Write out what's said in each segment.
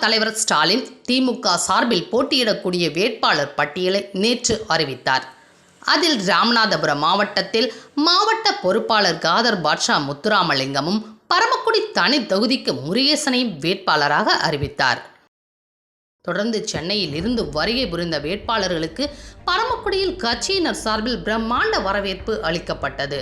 தலைவர் ஸ்டாலின் திமுக சார்பில் போட்டியிடக்கூடிய வேட்பாளர் பட்டியலை நேற்று அறிவித்தார். அதில் ராமநாதபுரம் மாவட்டத்தில் மாவட்ட பொறுப்பாளர் காதர் பாட்ஷா முத்துராமலிங்கமும் பரமக்குடி தனி தொகுதிக்கு முருகேசனையும் வேட்பாளராக அறிவித்தார். தொடர்ந்து சென்னையில் இருந்து வருகை புரிந்த வேட்பாளர்களுக்கு பரமக்குடியில் கட்சியினர் சார்பில் பிரம்மாண்ட வரவேற்பு அளிக்கப்பட்டது.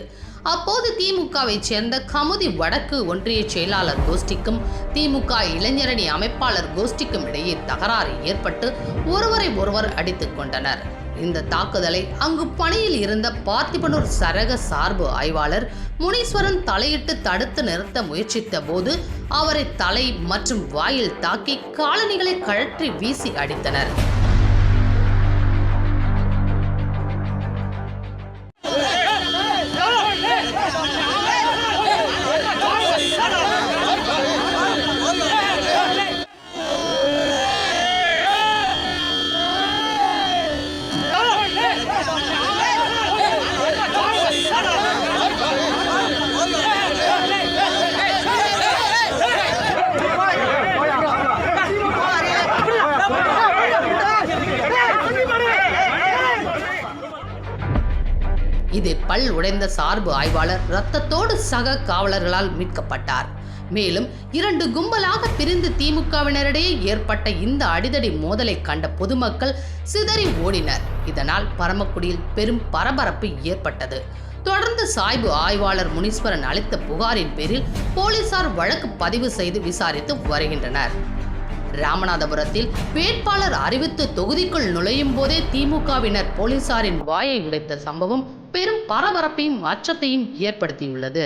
அப்போது திமுகவை சேர்ந்த கமுதி வடக்கு ஒன்றிய செயலாளர் கோஷ்டிக்கும் திமுக இளைஞரணி அமைப்பாளர் கோஷ்டிக்கும் இடையே தகராறு ஏற்பட்டு ஒருவரை ஒருவர் அடித்துக் கொண்டனர். இந்த தாக்குதலை அங்கு பணியில் இருந்த பார்த்திபனூர் சரக சார்பு ஆய்வாளர் முனீஸ்வரன் தலையிட்டு தடுத்து நிறுத்த முயற்சித்த போது அவரை தலை மற்றும் வாயில் தாக்கி காலணிகளை கழற்றி வீசி அடித்தனர். இதில் பல் உடைந்த சார்பு ஆய்வாளர் இரத்தத்தோடு சக காவலர்களால் மீட்கப்பட்டார். மேலும் 2 கும்பலாக பிரிந்து திமுகவினரிடையே ஏற்பட்ட இந்த அடிதடி மோதலை கண்ட பொதுமக்கள் சிதறி ஓடினர். இதனால் பரமக்குடியில் பெரும் பரபரப்பு ஏற்பட்டது. தொடர்ந்து சாய்பு ஆய்வாளர் முனீஸ்வரன் அளித்த புகாரின் பேரில் போலீசார் வழக்கு பதிவு செய்து விசாரித்து வருகின்றனர். ராமநாதபுரத்தில் வேட்பாளர் அறிவித்து தொகுதிக்குள் நுழையும் போதே திமுகவினர் போலீசாரின் வாயை உடைத்த சம்பவம் பெரும் பரபரப்பையும் அச்சத்தையும் ஏற்படுத்தியுள்ளது.